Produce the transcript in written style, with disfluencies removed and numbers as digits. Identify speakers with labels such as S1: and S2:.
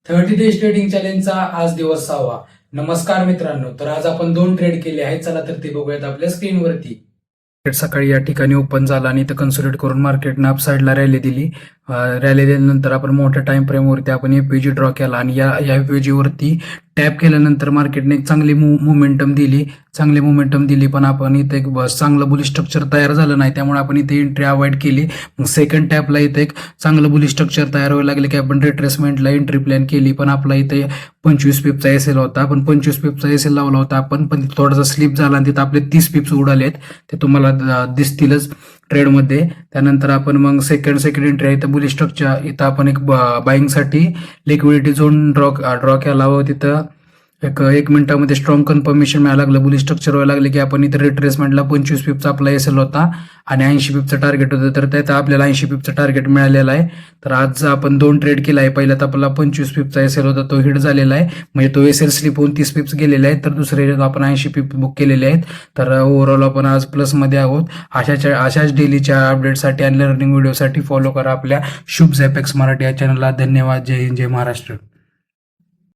S1: 30 days trading चॅलेंजचा आज दिवस 6वा. नमस्कार मित्रांनो, तर आज आपण 2 ट्रेड केले आहेत. चला तर ते बघूयात आपल्या स्क्रीनवरती. सकाळी या ठिकाणी ओपन झाला आणि इथं कन्सोलिडेट करून मार्केटनं अप साईडला रॅली दिली. रॅली दिल्यानंतर आपण मोठ्या टाइम फ्रेमवरती आपण एपीजी ड्रॉ केला आणि या एपीजी वरती टॅप केल्यानंतर मार्केटने एक चांगली मोमेंटम दिली, पण आपण इथे एक चांगलं बुलिश स्ट्रक्चर तयार झालं नाही, त्यामुळे आपण इथे एंट्री अवॉइड केली. मग सेकंड टॅपला इथे एक चांगलं बुलिश स्ट्रक्चर तयार व्हायला लागले की आपण रिट्रेसमेंटला एंट्री प्लॅन केली, पण आपला इथे 25 पिपचा एसएल होता. आपण 25 पिपचा एसएल लावला होता आपण, पण थोडासा स्लिप झाला आणि तिथं आपले 30 पिप्स उडालेत, ते तुम्हाला दिसतीलच ट्रेडमध्ये. त्यानंतर आपण मग सेकंड एंट्री आहे, इथं बुलिश स्ट्रक्चर, इथं आपण एक बाईंगसाठी लिक्विडिटी झोन ड्रॉ केला व तिथं एक मिनिटामध्ये स्ट्रॉंग कन्फर्मेशन मिळायला लागलं, बुलिश स्ट्रक्चर व्हायला लागले की आपण इथे रिट्रेसमेंटला 25 पिपचा आपला एसएल होता आणि 80 पिपचं टार्गेट होतं, तर त्यात आपल्याला 80 पिपचं टार्गेट मिळालेलं आहे. तर आज आपण 2 ट्रेड केला आहे. पहिल्यात आपला 25 पिपचा एसएल होता, तो हिट झालेला आहे, म्हणजे तो एसएल स्लिप होऊन 30 पिप्स गेलेले आहेत. तर दुसरे आपण 80 पिप बुक केलेले आहेत. तर ओव्हरऑल आपण आज प्लसमध्ये आहोत. अशाच डेलीच्या अपडेटसाठी आणि लर्निंग व्हिडिओसाठी फॉलो करा आपल्या शुभ एपेक्स मराठी या चॅनलला. धन्यवाद. जय हिंद, जय महाराष्ट्र.